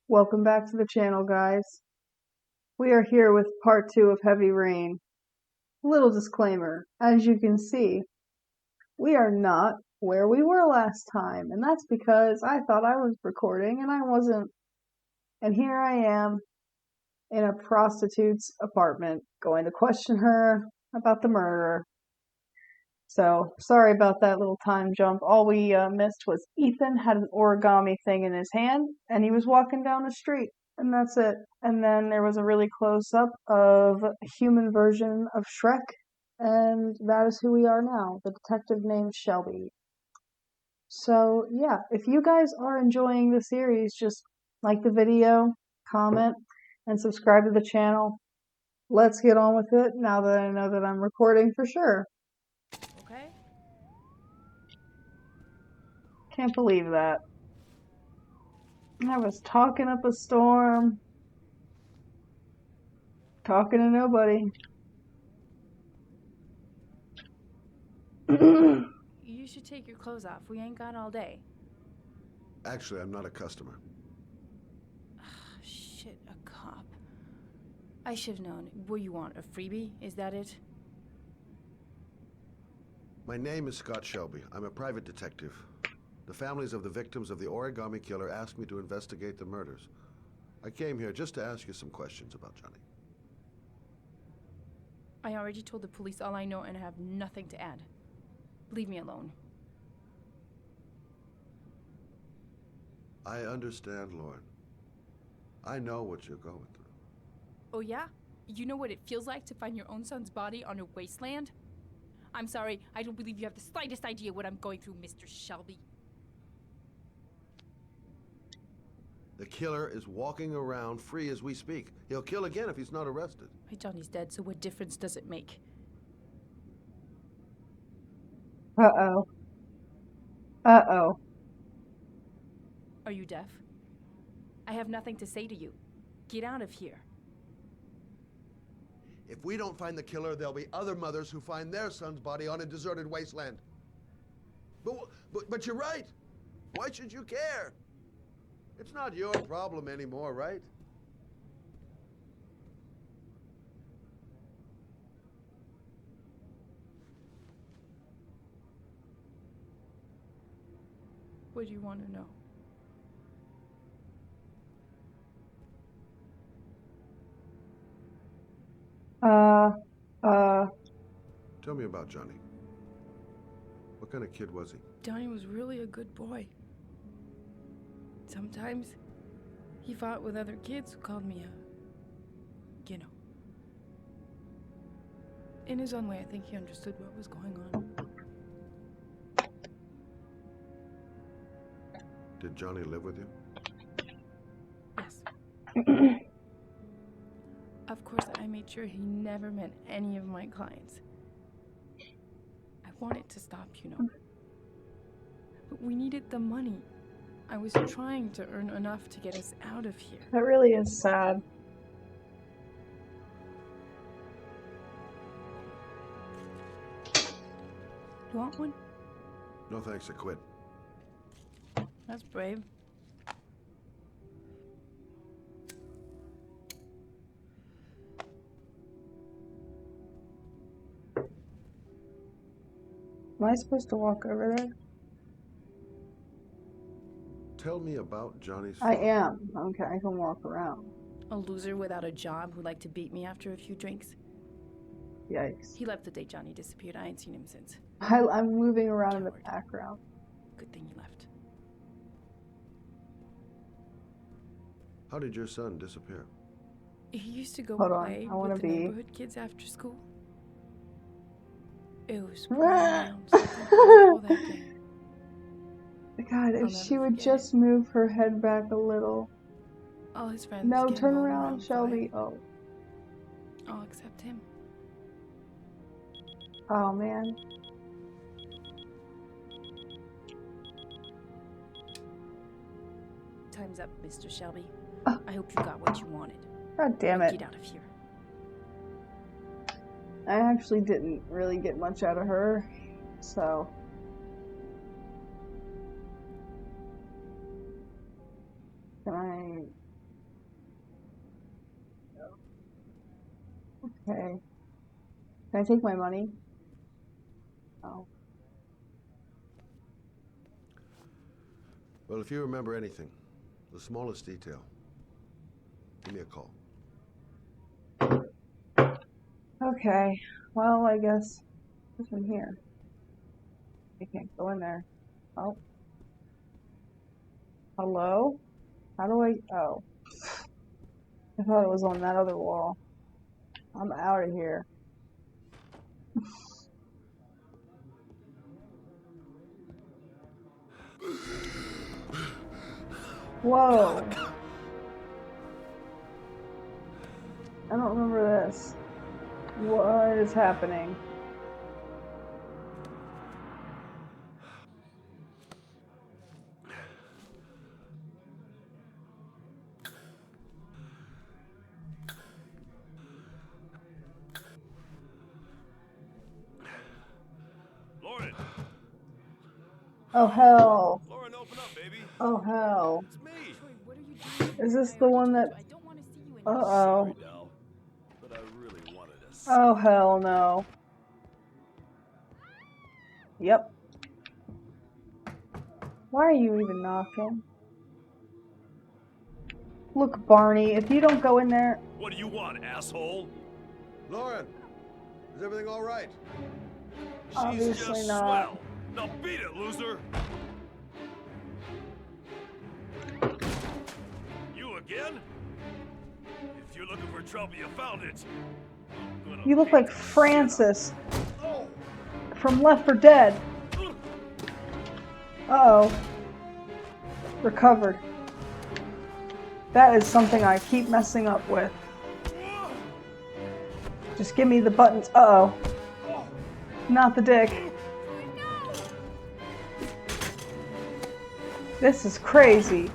Welcome back to the channel, guys. We are here with part 2 of Heavy Rain. Little disclaimer, as you can see, we are not where we were last time, and that's because I thought I was recording and I wasn't. And here I am in a prostitute's apartment going to question her about the murder. So, sorry about that little time jump. All we missed was Ethan had an origami thing in his hand, and he was walking down the street, and that's it. And then there was a really close-up of a human version of Shrek, and that is who we are now, the detective named Shelby. So, yeah, if you guys are enjoying the series, just like the video, comment, and subscribe to the channel. Let's get on with it now that I know that I'm recording for sure. Okay. Can't believe that. I was talking up a storm, talking to nobody. You should take your clothes off. We ain't got all day. Actually, I'm not a customer. Shit, a cop. I should have known. What you want, a freebie? Is that it? My name is Scott Shelby. I'm a private detective. The families of the victims of the Origami Killer asked me to investigate the murders. I came here just to ask you some questions about Johnny. I already told the police all I know and I have nothing to add. Leave me alone. I understand, Lauren. I know what you're going through. Oh yeah? You know what it feels like to find your own son's body on a wasteland? I'm sorry, I don't believe you have the slightest idea what I'm going through, Mr. Shelby. The killer is walking around free as we speak. He'll kill again if he's not arrested. My Johnny's dead, so what difference does it make? Uh-oh. Uh-oh. Are you deaf? I have nothing to say to you. Get out of here. If we don't find the killer, there'll be other mothers who find their son's body on a deserted wasteland. But you're right. Why should you care? It's not your problem anymore, right? What do you want to know? Tell me about Johnny. What kind of kid was he? Johnny was really a good boy. Sometimes he fought with other kids who called me a, In his own way, I think he understood what was going on. Did Johnny live with you? Yes. Of course, I made sure he never met any of my clients. I wanted to stop, But we needed the money. I was trying to earn enough to get us out of here. That really is sad. You want one? No thanks, I quit. That's brave. Am I supposed to walk over there? Tell me about Johnny's I father. am. Okay, I can walk around. A loser without a job who liked to beat me after a few drinks. Yikes. He left the day Johnny disappeared. I ain't seen him since. I'm moving around in the Coward. background. Good thing he left. How did your son disappear? He used to go Hold on, play I wanna with the be- neighborhood kids after school. It was Ah! pronounced something awful that day. God, I'll if she never would forget just move her head back a little. All his friends No, came turn home around, Shelby. 5, Oh. all except him. Oh, man. Time's up, Mr. Shelby. Oh. I hope you got what you wanted. God damn Now it. get out of here. I actually didn't really get much out of her, so. Can I Okay. Can I take my money? Oh. Well, if you remember anything, the smallest detail, give me a call. Okay. Well, I guess what's in here? I can't go in there. Oh. Hello? How do I... Oh. I thought it was on that other wall. I'm out of here. Whoa. I don't remember this. What is happening? Lauren! Oh, hell. Lauren, open up, baby. Oh, hell. It's me. Troy, what are you doing? Is this I the already one told that... you, I don't want to see you anymore. Uh-oh. Sorry, Dal. But I really wanted to see. Oh, hell no. Yep. Why are you even knocking? Look, Barney, if you don't go in there... What do you want, asshole? Lauren, is everything all right? She's Obviously just not. swell. Now beat it, loser. You again? If you're looking for trouble, you found it. I'm gonna You look beat like the shit Francis Oh! from Left 4 Dead. out of- Uh-oh. Recovered. That is something I keep messing up with. Just give me the buttons. Uh-oh. Not the dick. This is crazy.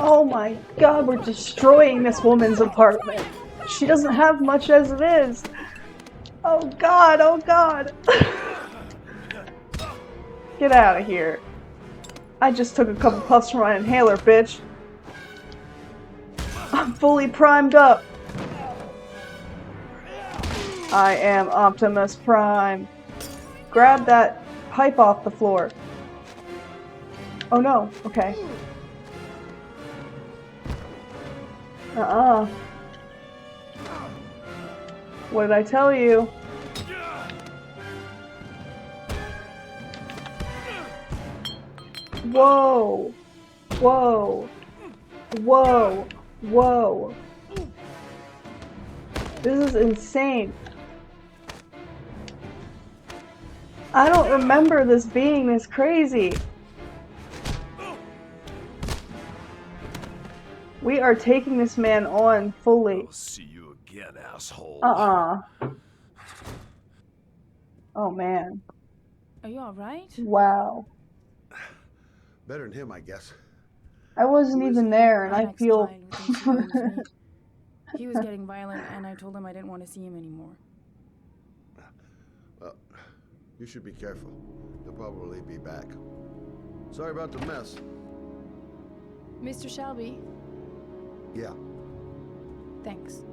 Oh my god, we're destroying this woman's apartment. She doesn't have much as it is. Oh god, oh god. Get out of here. I just took a couple puffs from my inhaler, bitch. I'm fully primed up. I am Optimus Prime. Grab that pipe off the floor. Oh no, okay. Uh-uh. What did I tell you? Whoa. Whoa. Whoa. Whoa. This is insane. I don't remember this being this crazy. We are taking this man on fully. I'll see you again, asshole. Uh-uh. Oh man. Are you alright? Wow. Better than him, I guess. I wasn't even there and My I feel... ex-client thinks he owns me. He was getting violent and I told him I didn't want to see him anymore. Well, you should be careful. They'll probably be back. Sorry about the mess. Mr. Shelby, Yeah. thanks.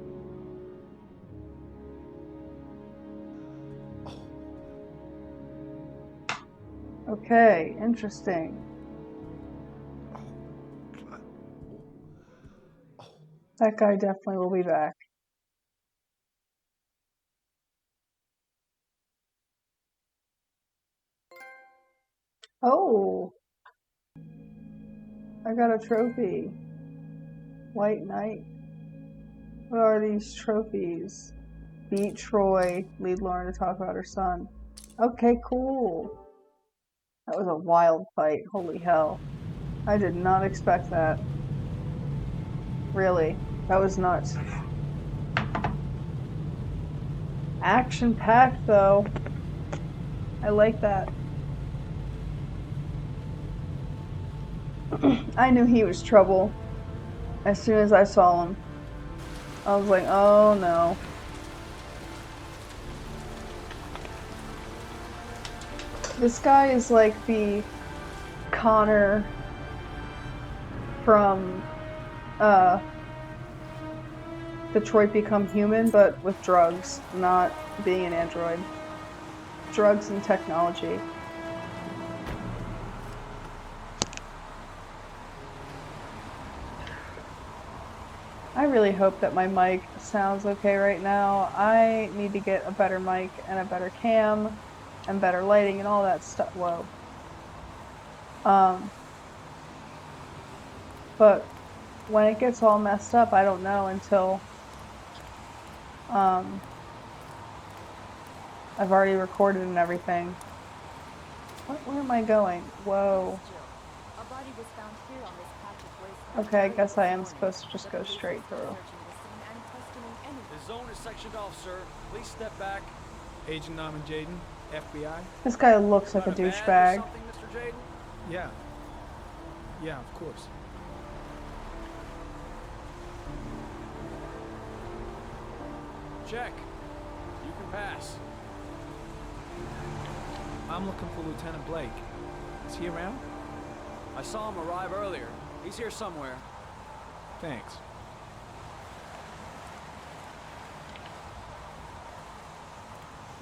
Okay, interesting. That guy definitely will be back. Oh! I got a trophy. White Knight. What are these trophies? Beat Troy. Lead Lauren to talk about her son. Okay, cool. That was a wild fight. Holy hell. I did not expect that. Really. That was nuts. Action-packed, though. I like that. I knew he was trouble as soon as I saw him. I was like, oh no. This guy is like the Connor from Detroit become human, but with drugs, not being an android. Drugs and technology. I really hope that my mic sounds okay right now. I need to get a better mic and a better cam and better lighting and all that stuff. Whoa. But when it gets all messed up, I don't know until I've already recorded and everything. Where am I going? Whoa. A body was found here on this patch of wasteland. Okay, I guess I am supposed to just go straight through. The zone is sectioned off, sir. Please step back. Agent Norman Jaden, FBI. This guy looks like a Got badge or douchebag. something, Mr. Jaden? Yeah. Yeah, of course. Check. You can pass. I'm looking for Lieutenant Blake. Is he around? I saw him arrive earlier. He's here somewhere. Thanks.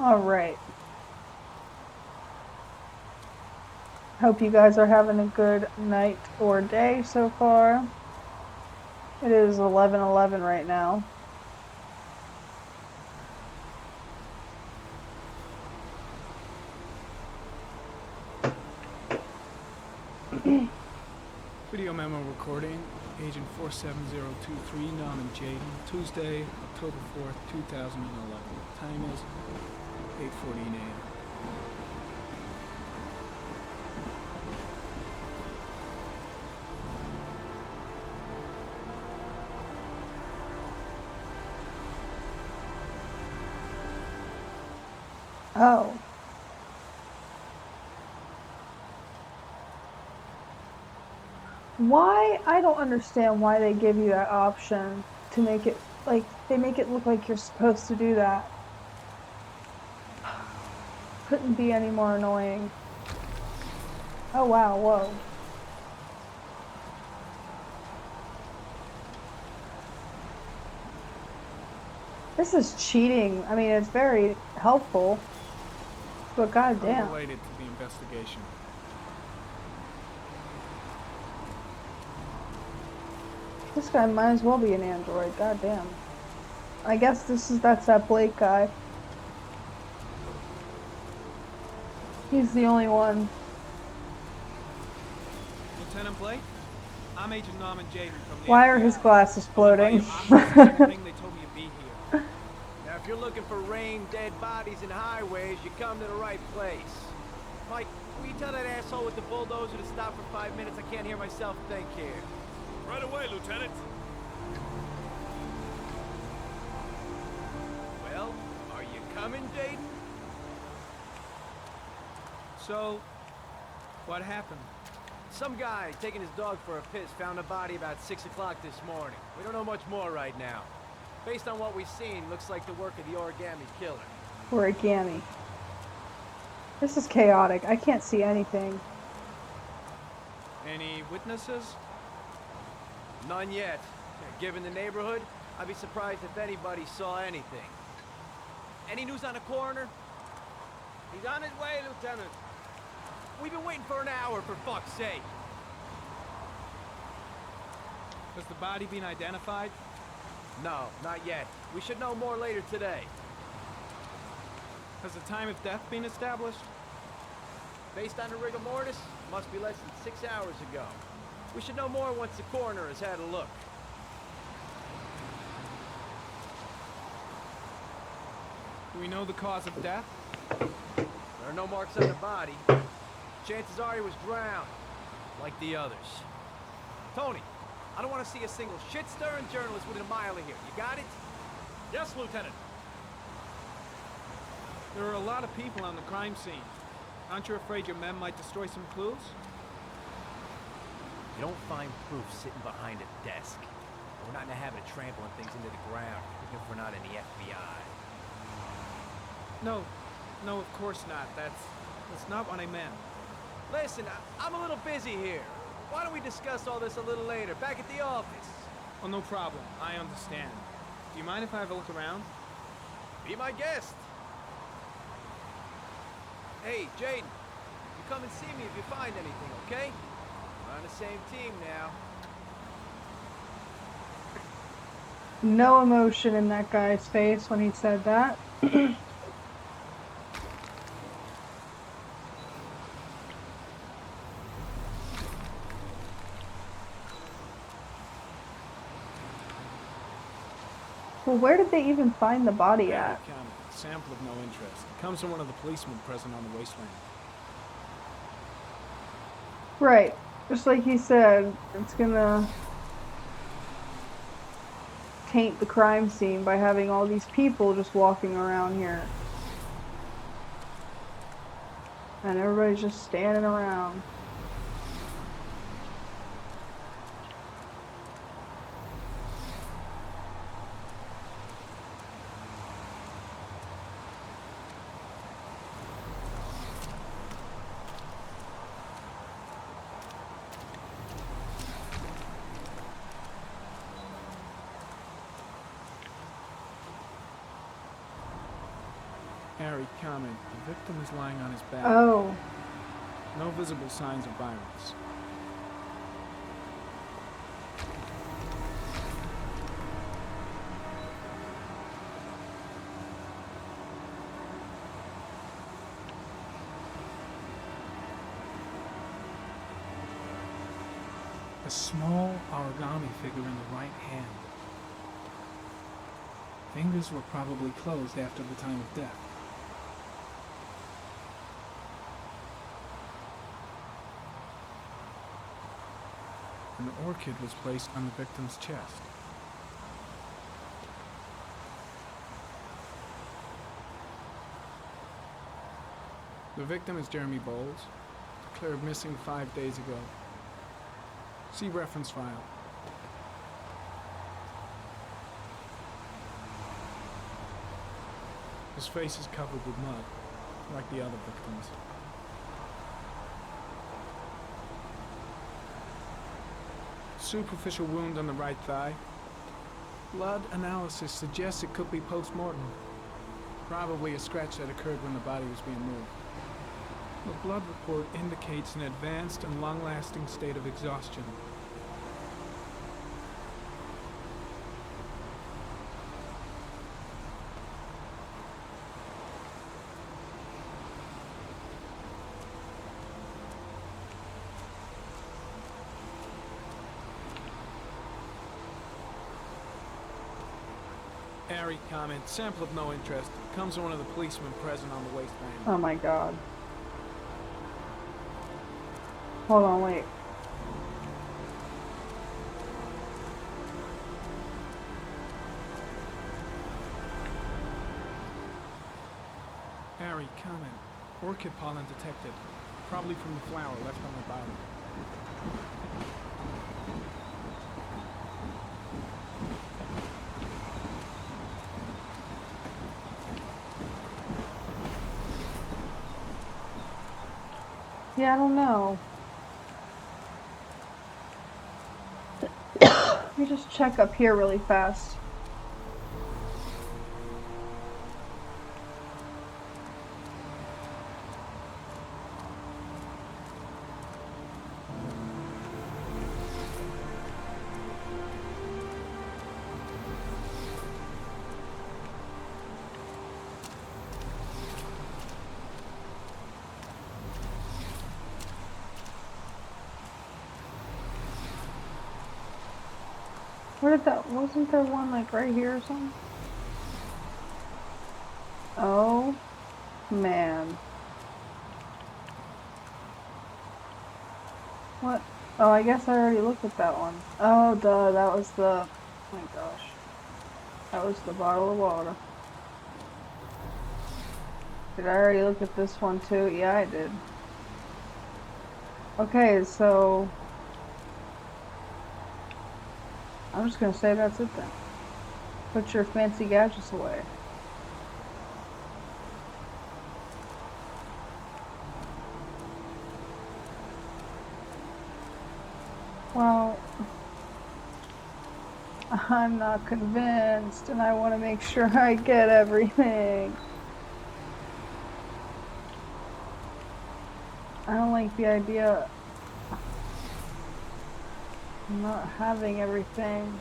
All right. Hope you guys are having a good night or day so far. It is 11:11 right now. Video memo recording, Agent 47023, Norman Jaden, Tuesday, October 4th, 2011. Time is 8:14 a.m. Oh. Why? I don't understand why they give you that option to make it, like, they make it look like you're supposed to do that. Couldn't be any more annoying. Oh wow, whoa. This is cheating. I mean, it's very helpful, but goddamn. Unrelated to the investigation. This guy might as well be an android, goddamn. I guess that's that Blake guy. He's the only one. Lieutenant Blake? I'm Agent Norman Jaden from the Why are FBI. his glasses floating? They told me to be here. Now, if you're looking for rain, dead bodies, and highways, you come to the right place. Mike, will you tell that asshole with the bulldozer to stop for 5 minutes? I can't hear myself think here. Right away, Lieutenant. Well, are you coming, Jaden? So, what happened? Some guy taking his dog for a piss found a body about 6 o'clock this morning. We don't know much more right now. Based on what we've seen, looks like the work of the Origami Killer. Origami. This is chaotic. I can't see anything. Any witnesses? None yet. Given the neighborhood, I'd be surprised if anybody saw anything. Any news on the coroner? He's on his way, Lieutenant. We've been waiting for an hour, for fuck's sake. Has the body been identified? No, not yet. We should know more later today. Has the time of death been established? Based on the rigor mortis, must be less than 6 hours ago. We should know more once the coroner has had a look. Do we know the cause of death? There are no marks on the body. Chances are he was drowned, like the others. Tony, I don't want to see a single shit-stirring journalist within a mile of here. You got it? Yes, Lieutenant. There are a lot of people on the crime scene. Aren't you afraid your men might destroy some clues? You don't find proof sitting behind a desk. We're not in the habit of trampling things into the ground, even if we're not in the FBI. No, of course not. That's not what I meant. Listen, I'm a little busy here. Why don't we discuss all this a little later, back at the office? Oh, no problem. I understand. Do you mind if I have a look around? Be my guest. Hey, Jaden, you come and see me if you find anything, okay? We're on the same team now. No emotion in that guy's face when he said that. Well, where did they even find the body at? County. Sample of no interest. It comes from one of the policemen present on the wasteland. Right. Just like you said, it's gonna taint the crime scene by having all these people just walking around here. And everybody's just standing around. Harry, comment. The victim is lying on his back. Oh. No visible signs of violence. A small origami figure in the right hand. Fingers were probably closed after the time of death. An orchid was placed on the victim's chest. The victim is Jeremy Bowles, declared missing 5 days ago. See reference file. His face is covered with mud, like the other victims. Superficial wound on the right thigh. Blood analysis suggests it could be post-mortem. Probably a scratch that occurred when the body was being moved. The blood report indicates an advanced and long-lasting state of exhaustion. Harry comment, sample of no interest. Comes from one of the policemen present on the wasteland. Oh my god. Hold on, wait. Harry comment, orchid pollen detected. Probably from the flower left on the bottom. Yeah, I don't know. Let me just check up here really fast. Where did that, wasn't there one like right here or something? Oh, man. What? Oh, I guess I already looked at that one. Oh, duh, that was the, oh my gosh. That was the bottle of water. Did I already look at this one too? Yeah, I did. Okay, so I'm just gonna say that's it then. Put your fancy gadgets away. Well, I'm not convinced, and I want to make sure I get everything. I don't like the idea of not having everything.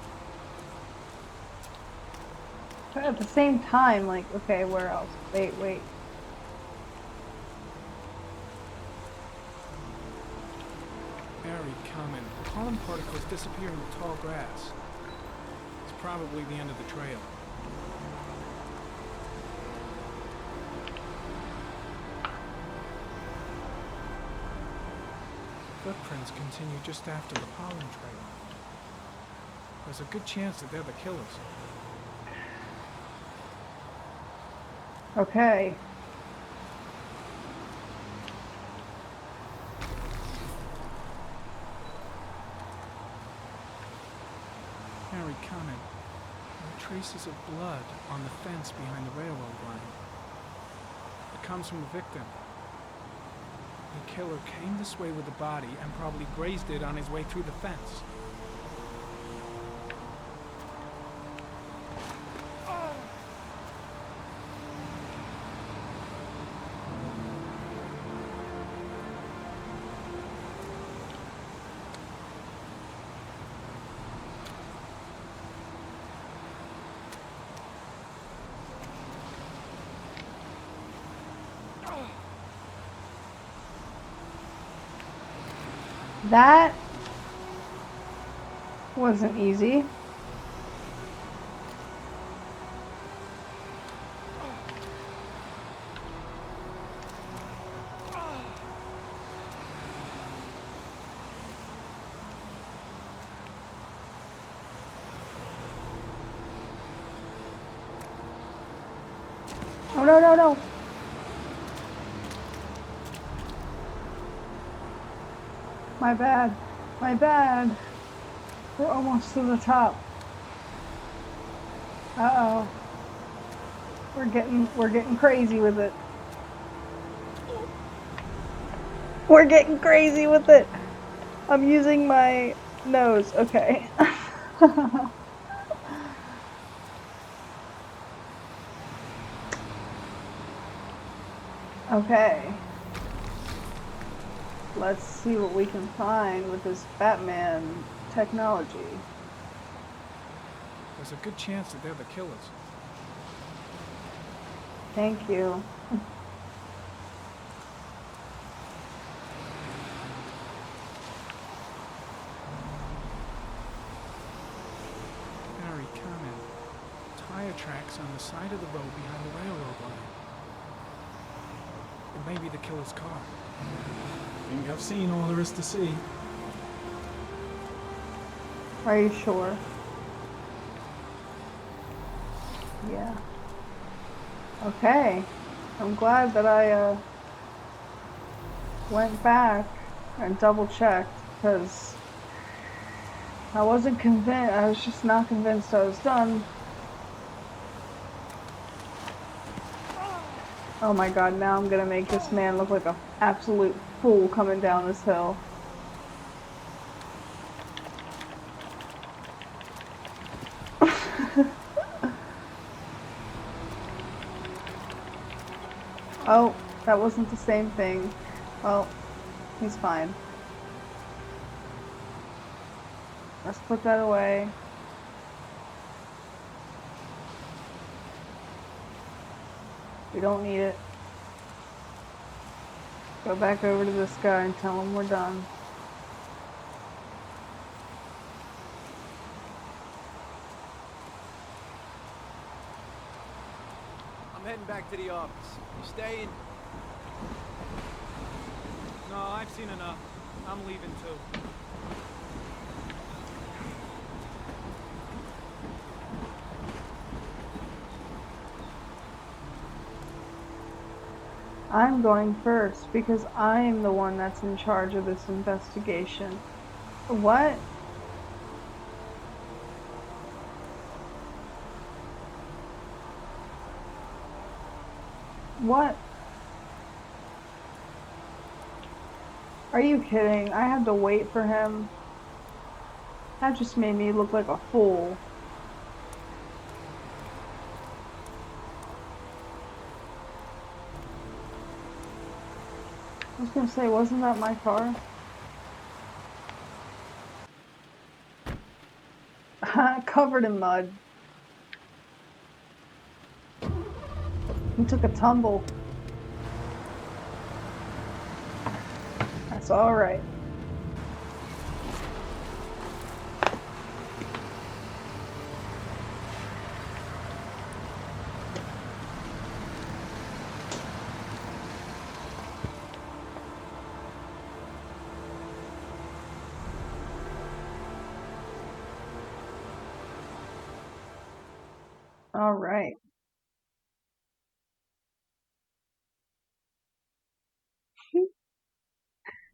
But at the same time, like, okay, where else? Wait. Very common. Pollen particles disappear in the tall grass. It's probably the end of the trail. Footprints continue just after the pollen trail. There's a good chance that they're the killers. Okay. Very common. There are traces of blood on the fence behind the railroad line. It comes from the victim. The killer came this way with the body and probably grazed it on his way through the fence. That wasn't easy. Oh, no. My bad. We're almost to the top. Uh-oh. We're getting crazy with it. We're getting crazy with it. I'm using my nose. Okay. Okay. Let's see what we can find with this Batman technology. There's a good chance that they're the killers. Thank you. Very common. Tire tracks on the side of the road behind the railroad line. It may be the killer's car. I think I've seen all there is to see. Are you sure? Yeah. Okay. I'm glad that I went back and double checked, because I wasn't convinced. I was just not convinced I was done. Oh my god, now I'm gonna make this man look like an absolute fool coming down this hill. Oh, that wasn't the same thing. Well, he's fine. Let's put that away. We don't need it. Go back over to this guy and tell him we're done. I'm heading back to the office. You staying? No, I've seen enough. I'm leaving too. I'm going first because I'm the one that's in charge of this investigation. What? What? Are you kidding? I had to wait for him. That just made me look like a fool. I was gonna say, wasn't that my car? Covered in mud. He took a tumble. That's alright. Alright.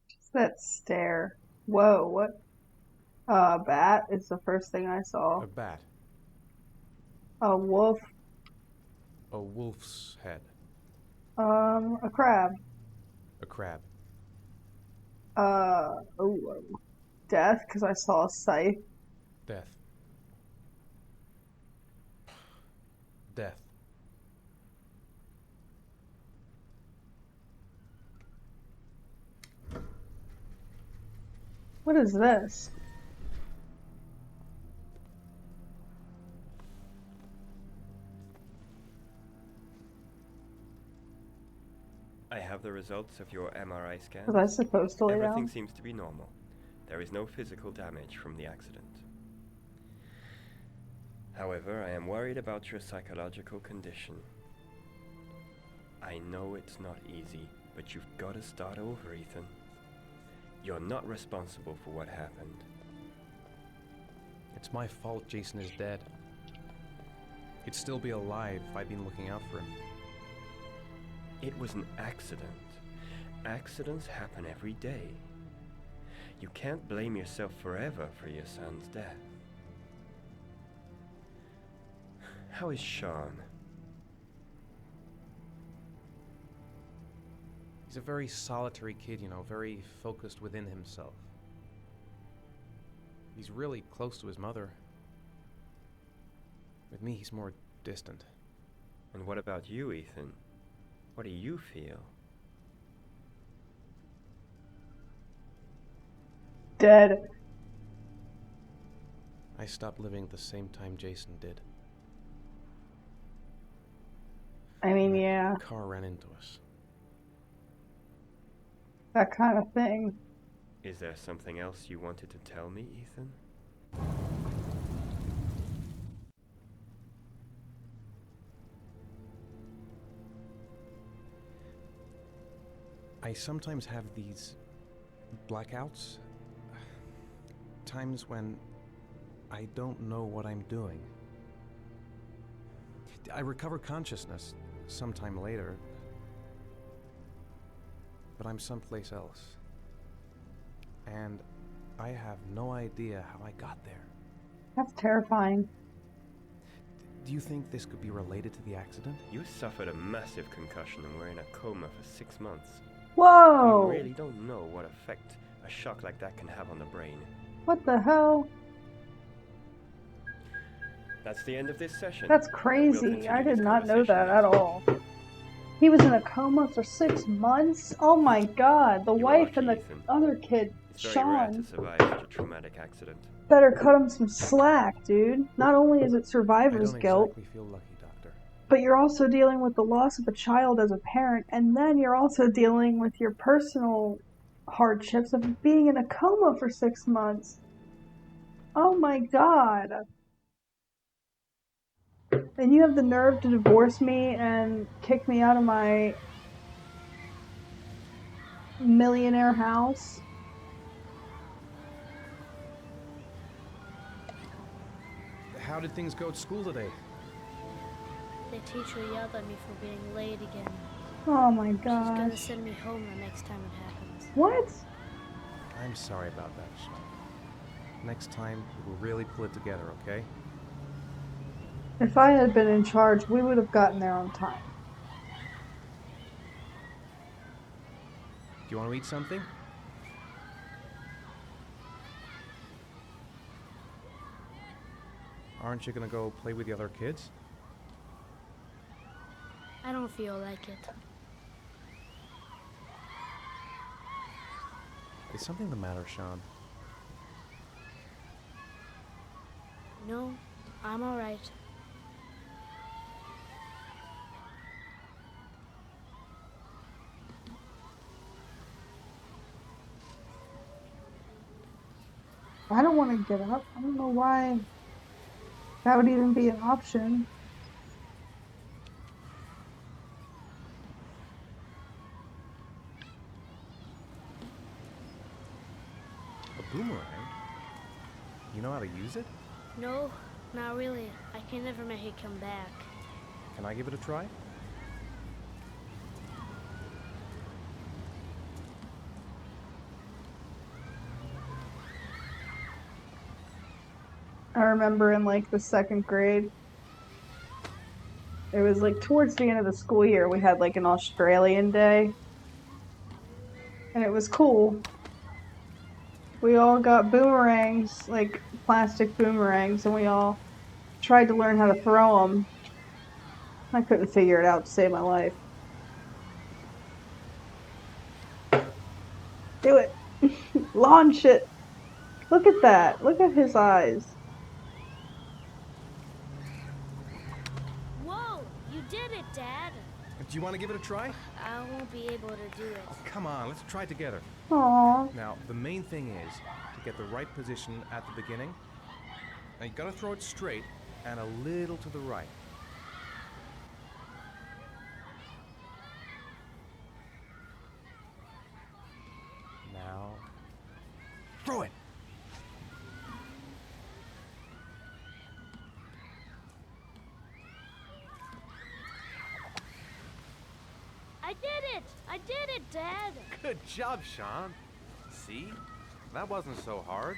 Just that stare. Whoa, what? Bat is the first thing I saw. A bat. A wolf. A wolf's head. A crab. A crab. Oh, death, because I saw a scythe. Death. Death. What is this? I have the results of your MRI scan. Was I supposed to lay Everything down? seems to be normal. There is no physical damage from the accident. However, I am worried about your psychological condition. I know it's not easy, but you've got to start over, Ethan. You're not responsible for what happened. It's my fault Jason is dead. He'd still be alive if I'd been looking out for him. It was an accident. Accidents happen every day. You can't blame yourself forever for your son's death. How is Sean? He's a very solitary kid, you know, very focused within himself. He's really close to his mother. With me, he's more distant. And what about you, Ethan? What do you feel? Dead. I stopped living at the same time Jason did. I mean, yeah, A car ran into us. that kind of thing. Is there something else you wanted to tell me, Ethan? I sometimes have these blackouts. Times when I don't know what I'm doing. I recover consciousness sometime later, but I'm someplace else. And I have no idea how I got there. That's terrifying. Do you think this could be related to the accident? You suffered a massive concussion and were in a coma for 6 months. Whoa! You really don't know what effect a shock like that can have on the brain. What the hell? That's the end of this session. That's We'll crazy. continue I this did not know conversation that next at week. all. He was in a coma for 6 months? Oh my god. The You were wife and lucky, the Ethan. other kid, It's very rare to Sean, survive such a traumatic accident. better cut him some slack, dude. Not only is it I survivor's don't guilt, exactly feel lucky, Doctor. but you're also dealing with the loss of a child as a parent, and then you're also dealing with your personal hardships of being in a coma for 6 months. Oh my god. And you have the nerve to divorce me and kick me out of my millionaire house? How did things go at school today? The teacher yelled at me for being late again. Oh my She's gonna gosh. send me home the next time it happens. What? I'm sorry about that, Sean. Next time, we'll really pull it together, okay? If I had been in charge, we would have gotten there on time. Do you want to eat something? Aren't you gonna go play with the other kids? I don't feel like it. Is something the matter, Sean? No, I'm alright. I don't want to get up. I don't know why that would even be an option. A boomerang? You know how to use it? No, not really. I can never make it come back. Can I give it a try? I remember in like the 2nd grade, it was like towards the end of the school year, we had like an Australian day. And it was cool. We all got boomerangs, like plastic boomerangs, and we all tried to learn how to throw them. I couldn't figure it out to save my life. Do it. Launch it. Look at that. Look at his eyes. Whoa! You did it, Dad! Do you want to give it a try? I won't be able to do it. Oh, come on, let's try together. Aww. Now, the main thing is to get the right position at the beginning. Now, you gotta throw it straight and a little to the right. Now, throw it! I did it! I did it, Dad! Good job, Sean. See? That wasn't so hard.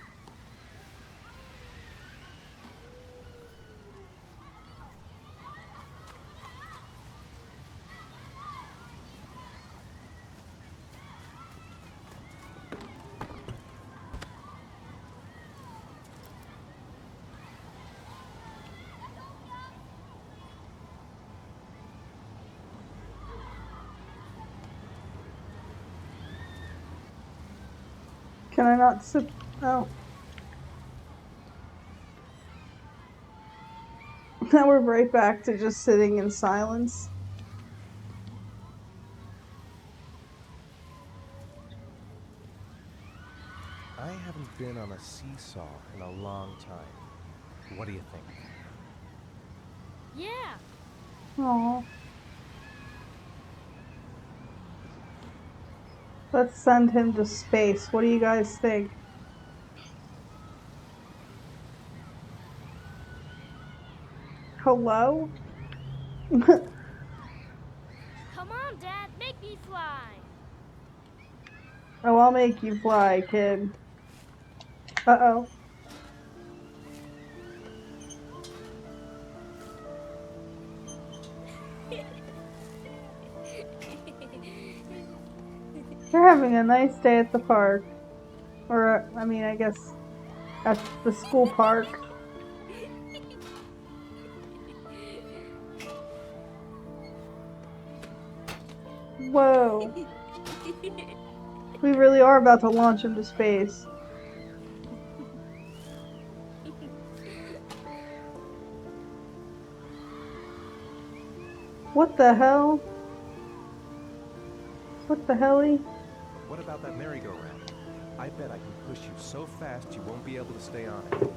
Can I not sit? Oh. Now we're right back to just sitting in silence. I haven't been on a seesaw in a long time. What do you think? Yeah! Aww. Let's send him to space. What do you guys think? Hello? Come on, Dad! Make me fly! Oh, I'll make you fly, kid. Uh-oh. You're having a nice day at the park. Or, I mean, I guess at the school park. Whoa. We really are about to launch into space. What the hell? What the helly? What about that merry-go-round? I bet I can push you so fast you won't be able to stay on it.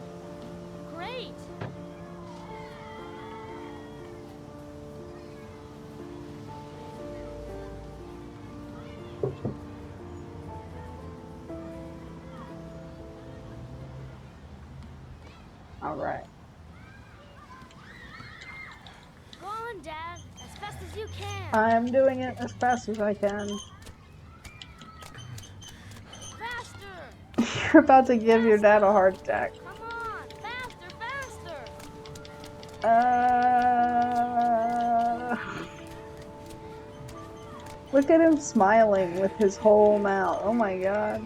Great! Alright. Go on, Dad! As fast as you can! I'm doing it as fast as I can. Faster! You're about to give your dad a heart attack. Come on! Faster, faster! Look at him smiling with his whole mouth. Oh my god.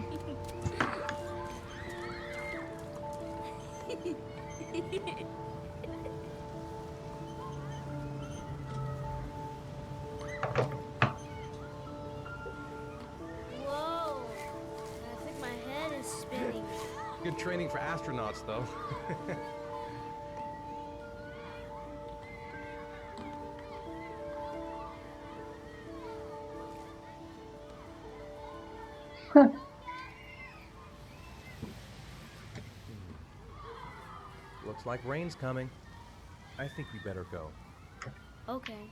Whoa! I think training for astronauts, though. Looks like rain's coming. I think we better go. Okay.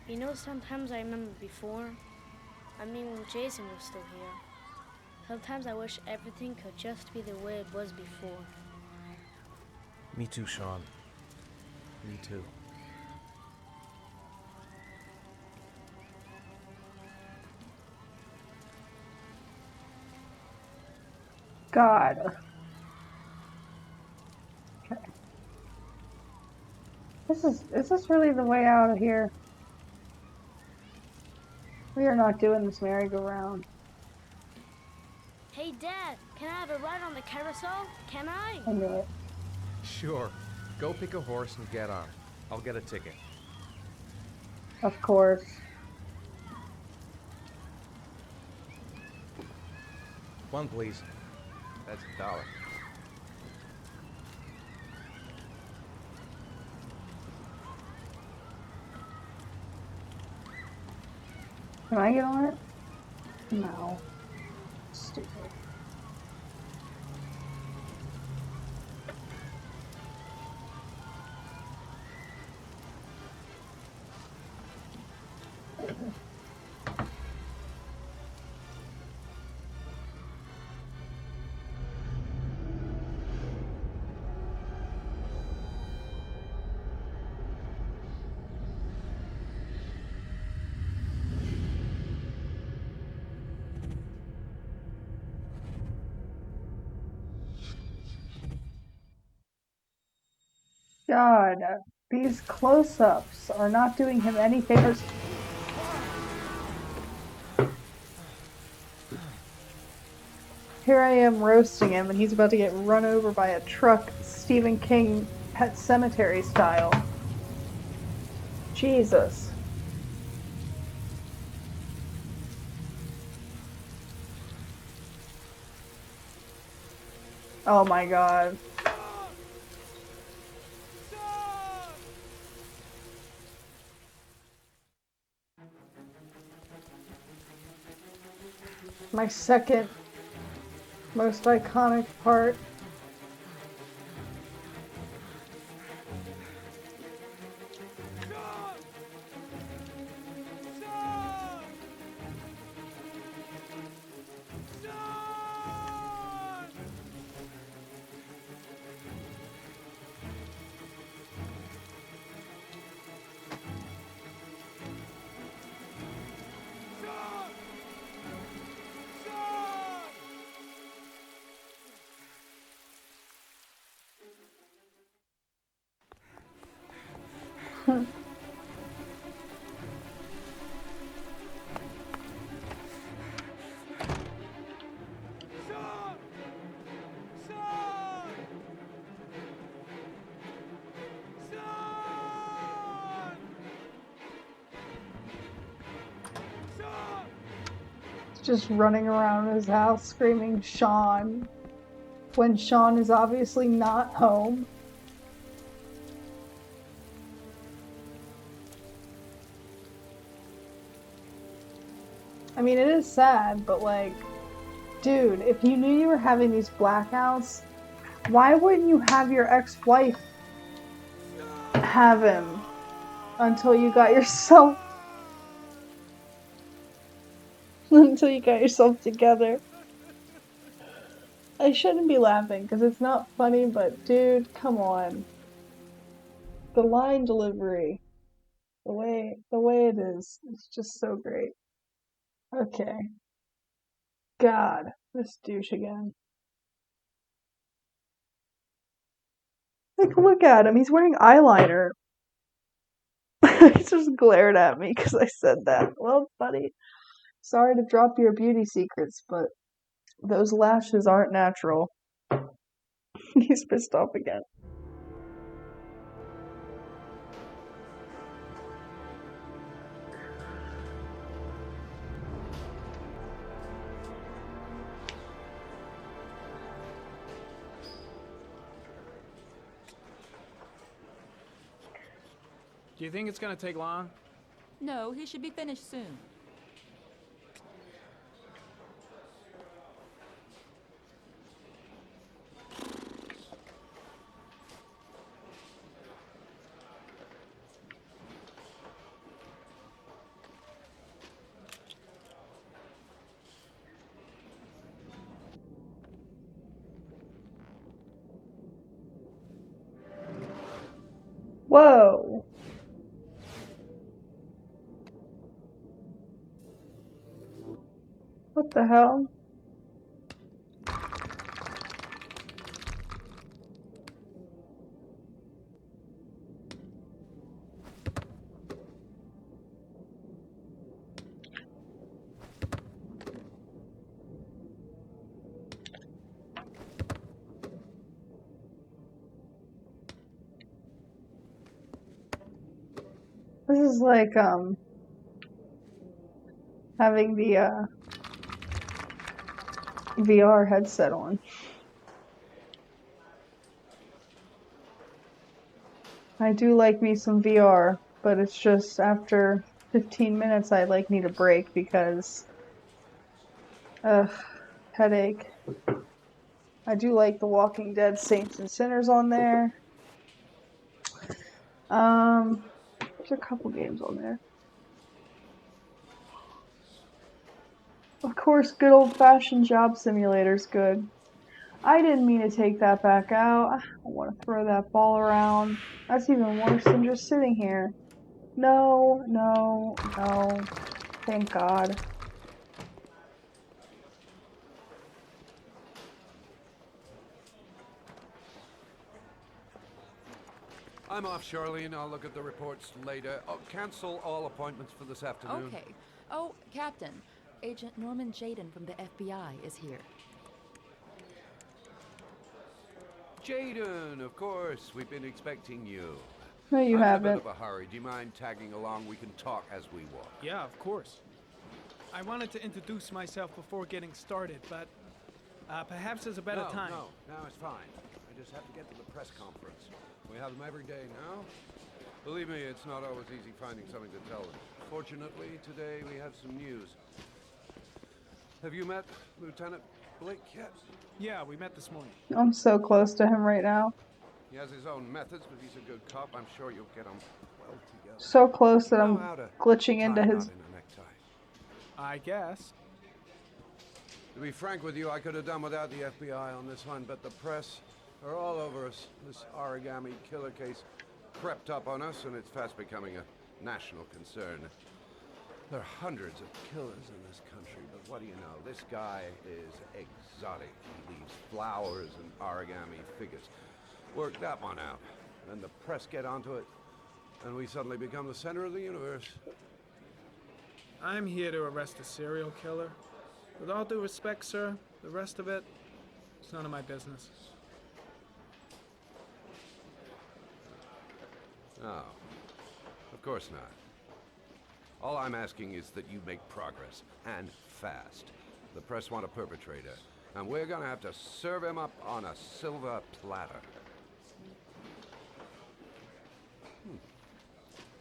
You know, sometimes I remember before. I mean, when Jason was still here. Sometimes I wish everything could just be the way it was before. Me too, Sean. Me too. God. Okay. Is this really the way out of here? We are not doing this merry-go-round. Hey, Dad, can I have a ride on the carousel? Can I? I knew it. Sure. Go pick a horse and get on. I'll get a ticket. Of course. One, please. That's $1. Can I get on it? No. Stupid. God, these close-ups are not doing him any favors. Here I am roasting him, and he's about to get run over by a truck, Stephen King Pet Cemetery style. Jesus. Oh my God. My second most iconic part. Just running around his house screaming Sean when Sean is obviously not home. I mean, it is sad, but like, dude, if you knew you were having these blackouts, why wouldn't you have your ex-wife have him until you got yourself together? I shouldn't be laughing because it's not funny, but dude, come on. The line delivery, the way it is, it's just so great. Okay. God, this douche again. Like, look at him. He's wearing eyeliner. He just glared at me because I said that. Well, buddy, sorry to drop your beauty secrets, but those lashes aren't natural. He's pissed off again. Do you think it's gonna take long? No, he should be finished soon. Whoa. What the hell? This is like having the VR headset on. I do like me some VR, but it's just after 15 minutes I like need a break because headache. I do like The Walking Dead Saints and Sinners on there. There's a couple games on there. Of course, good old-fashioned Job Simulator's good. I didn't mean to take that back out. I don't want to throw that ball around. That's even worse than just sitting here. No, no, no. Thank God. I'm off, Charlene. I'll look at the reports later. Oh, cancel all appointments for this afternoon. Okay. Oh, Captain. Agent Norman Jaden from the FBI is here. Jaden, of course. We've been expecting you. No, you I'm haven't. in a bit of a hurry. Do you mind tagging along? We can talk as we walk. Yeah, of course. I wanted to introduce myself before getting started, but perhaps there's a better time. No, it's fine. I just have to get to the press conference. We have them every day now. Believe me, it's not always easy finding something to tell them. Fortunately, today we have some news. Have you met Lieutenant Blake yet? Yeah, we met this morning. I'm so close to him right now. He has his own methods, but he's a good cop. I'm sure you'll get on well together. So close that You I'm know how to glitching into tie a his... knot in a necktie. I guess. To be frank with you, I could have done without the FBI on this one, but the press are all over us. This Origami Killer case crept up on us, and it's fast becoming a national concern. There are hundreds of killers in this country, but what do you know? This guy is exotic. He leaves flowers and origami figures. Work that one out. Then the press get onto it, and we suddenly become the center of the universe. I'm here to arrest a serial killer. With all due respect, sir, the rest of it, it's none of my business. Oh, of course not. All I'm asking is that you make progress, and fast. The press want a perpetrator, and we're gonna have to serve him up on a silver platter.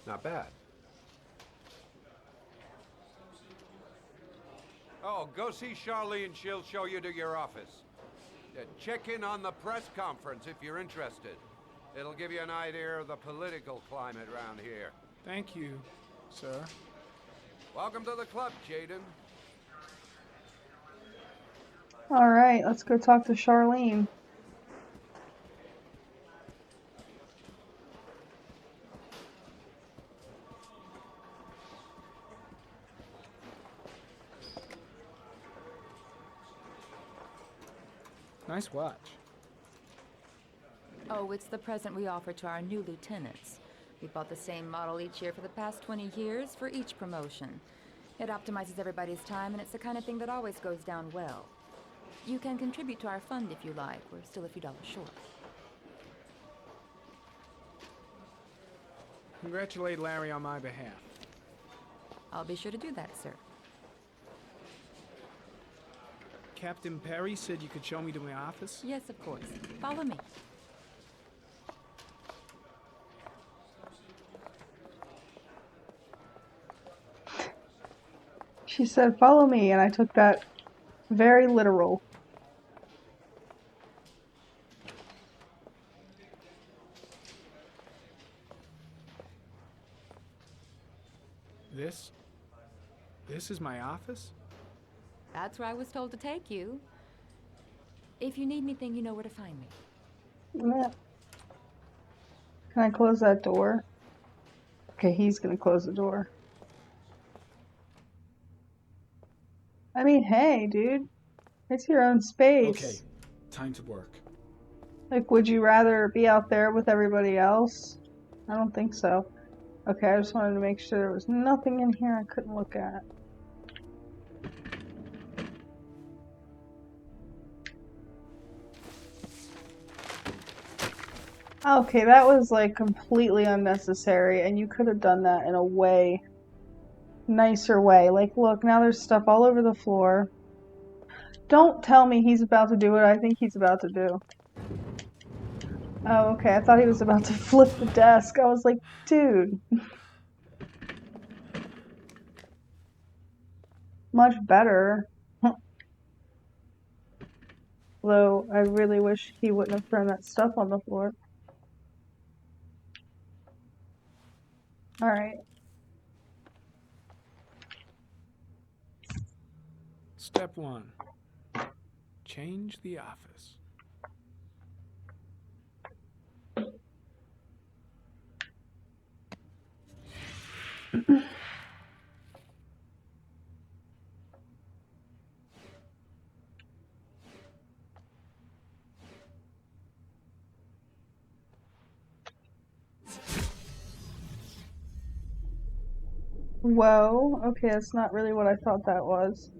Not bad. Oh, go see Charlene. She'll show you to your office. Check in on the press conference if you're interested. It'll give you an idea of the political climate around here. Thank you, sir. Welcome to the club, Jaden. Alright, let's go talk to Charlene. Nice watch. Oh, it's the present we offer to our new lieutenants. We bought the same model each year for the past 20 years for each promotion. It optimizes everybody's time, and it's the kind of thing that always goes down well. You can contribute to our fund if you like. We're still a few dollars short. Congratulate Larry on my behalf. I'll be sure to do that, sir. Captain Perry said you could show me to my office? Yes, of course. Follow me. She said, "Follow me," and I took that very literal. This is my office? That's where I was told to take you. If you need anything, you know where to find me. Yeah. Can I close that door? Okay, he's gonna close the door. I mean, hey, dude. It's your own space. Okay, time to work. Like, would you rather be out there with everybody else? I don't think so. Okay, I just wanted to make sure there was nothing in here I couldn't look at. Okay, that was like completely unnecessary, and you could have done that in a way nicer way. Like, look, now there's stuff all over the floor. Don't tell me he's about to do what I think he's about to do. Oh, okay, I thought he was about to flip the desk. I was like, dude. Much better. Though, I really wish he wouldn't have thrown that stuff on the floor. Alright. Step 1. Change the office. Whoa, okay, that's not really what I thought that was.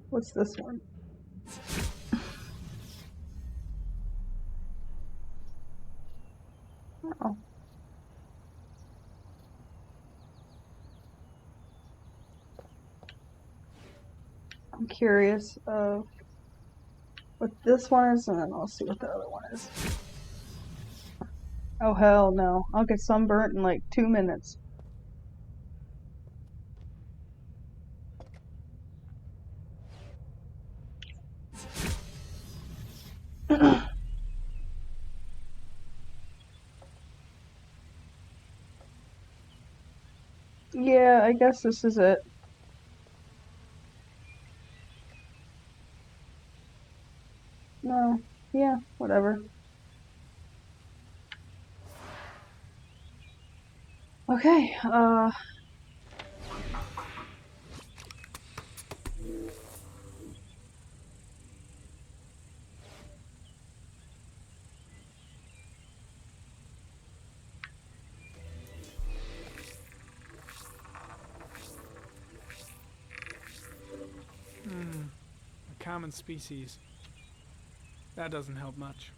What's this one? Oh. I'm curious of what this one is, and then I'll see what the other one is. Oh, hell no. I'll get sunburnt in like 2 minutes. Yeah, I guess this is it. No. Yeah, whatever. Okay, A common species. That doesn't help much.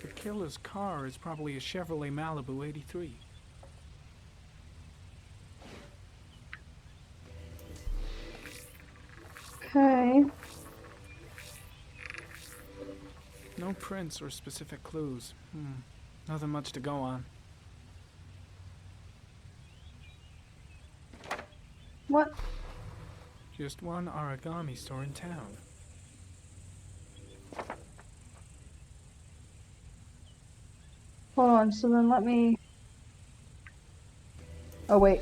The killer's car is probably a Chevrolet Malibu 83. okay. No prints or specific clues. Nothing much to go on. What? Just one origami store in town. Hold on, so then let me... Oh, wait.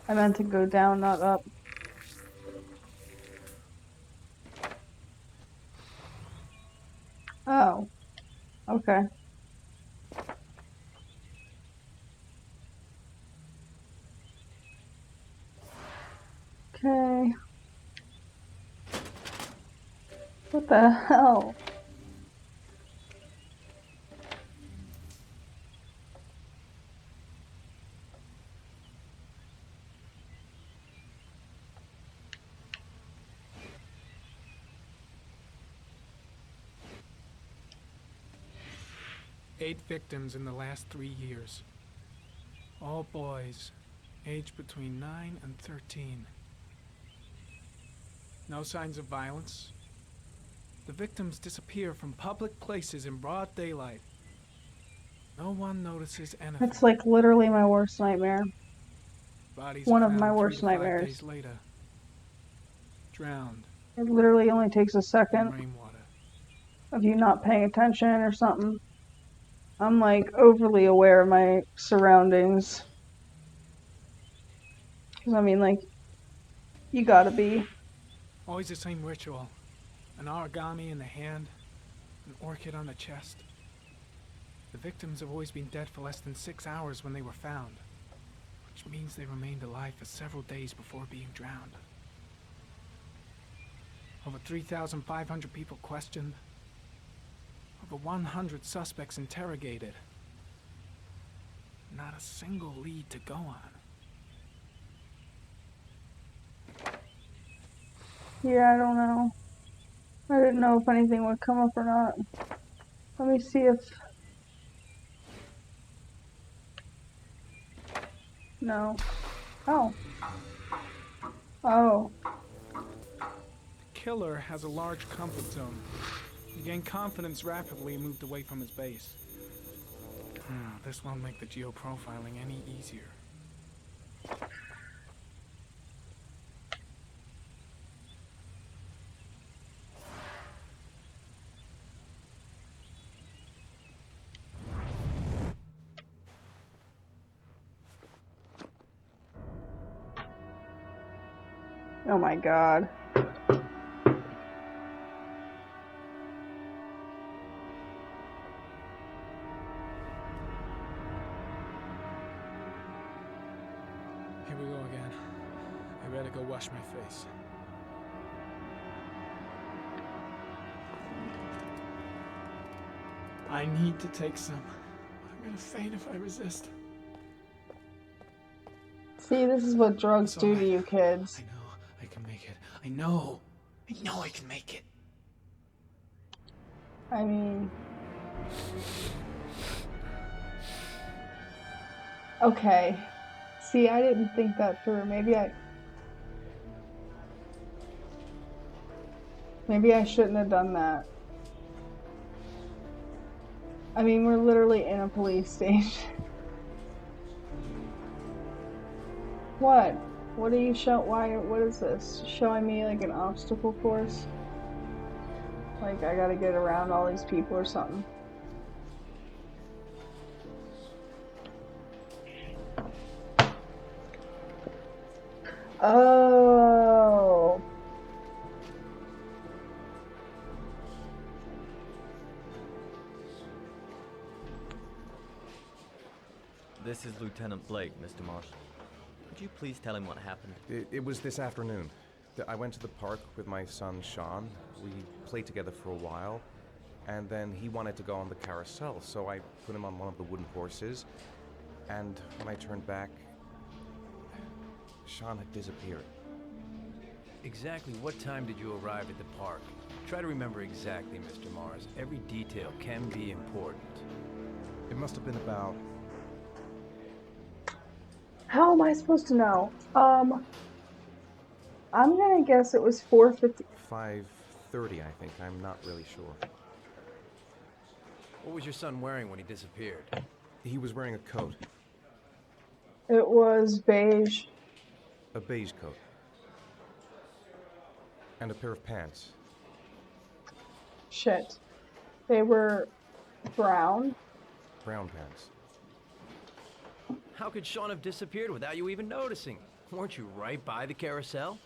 I meant to go down, not up. Oh. Okay. Okay. What the hell? Eight victims in the last 3 years. All boys, aged between 9 and 13. No signs of violence. The victims disappear from public places in broad daylight. No one notices anything. It's like literally my worst nightmare. Bodies One are of my found 3 worst to 5 nightmares. days later. Drowned It literally only takes a in second rainwater. of you not paying attention or something. I'm like overly aware of my surroundings. Because I mean, like, you gotta be. Always the same ritual. An origami in the hand, an orchid on the chest. The victims have always been dead for less than 6 hours when they were found, which means they remained alive for several days before being drowned. Over 3,500 people questioned. Over 100 suspects interrogated. Not a single lead to go on. Yeah, I don't know. I didn't know if anything would come up or not. Let me see if... No. Oh. Oh. The killer has a large comfort zone. He gained confidence rapidly and moved away from his base. This won't make the geoprofiling any easier. Oh my god. Here we go again. I better go wash my face. I need to take some. I'm gonna faint if I resist. See, this is what drugs do to you kids. I know I can make it. I know I can make it. I mean... Okay. See, I didn't think that through. Maybe I shouldn't have done that. I mean, we're literally in a police station. What? What are you what is this? Showing me like an obstacle course? Like I gotta get around all these people or something? Oh. This is Lieutenant Blake, Mr. Marshall. Could you please tell him what happened? It was this afternoon. I went to the park with my son, Sean. We played together for a while, and then he wanted to go on the carousel, so I put him on one of the wooden horses, and when I turned back, Sean had disappeared. Exactly what time did you arrive at the park? Try to remember exactly, Mr. Mars. Every detail can be important. It must have been about... How am I supposed to know? I'm gonna guess it was 4:50. 5:30, I think. I'm not really sure. What was your son wearing when he disappeared? He was wearing a coat. It was beige. A beige coat. And a pair of pants. Shit. They were brown. Brown pants. How could Sean have disappeared without you even noticing? Weren't you right by the carousel?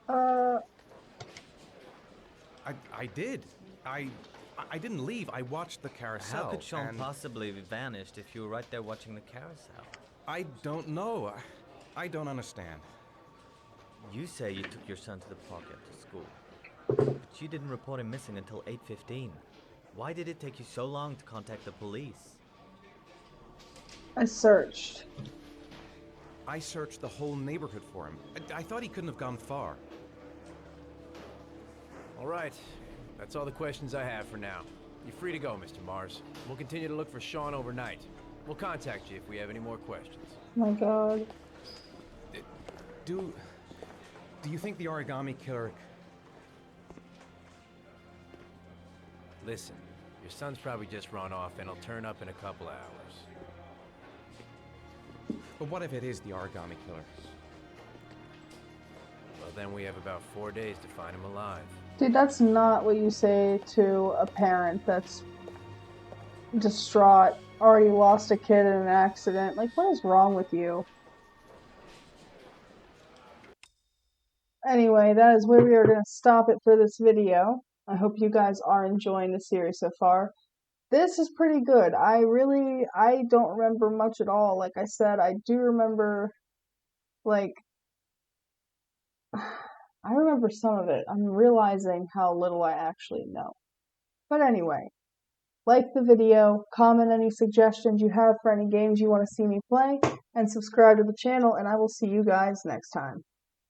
I did. I didn't leave. I watched the carousel. How could Sean possibly have vanished if you were right there watching the carousel? I don't know. I don't understand. You say you took your son to the park after school, but you didn't report him missing until 8:15. Why did it take you so long to contact the police? I searched. I searched the whole neighborhood for him. I thought he couldn't have gone far. All right. That's all the questions I have for now. You're free to go, Mr. Mars. We'll continue to look for Sean overnight. We'll contact you if we have any more questions. Oh my god. Do you think the Origami Killer... Listen, your son's probably just run off and he'll turn up in a couple hours. But what if it is the Origami Killer? Well, then we have about 4 days to find him alive. Dude, that's not what you say to a parent that's distraught, already lost a kid in an accident. Like, what is wrong with you? Anyway, that is where we are going to stop it for this video. I hope you guys are enjoying the series so far. This is pretty good. I don't remember much at all. Like I said, I do remember, like, I remember some of it. I'm realizing how little I actually know. But anyway, like the video, comment any suggestions you have for any games you want to see me play, and subscribe to the channel, and I will see you guys next time.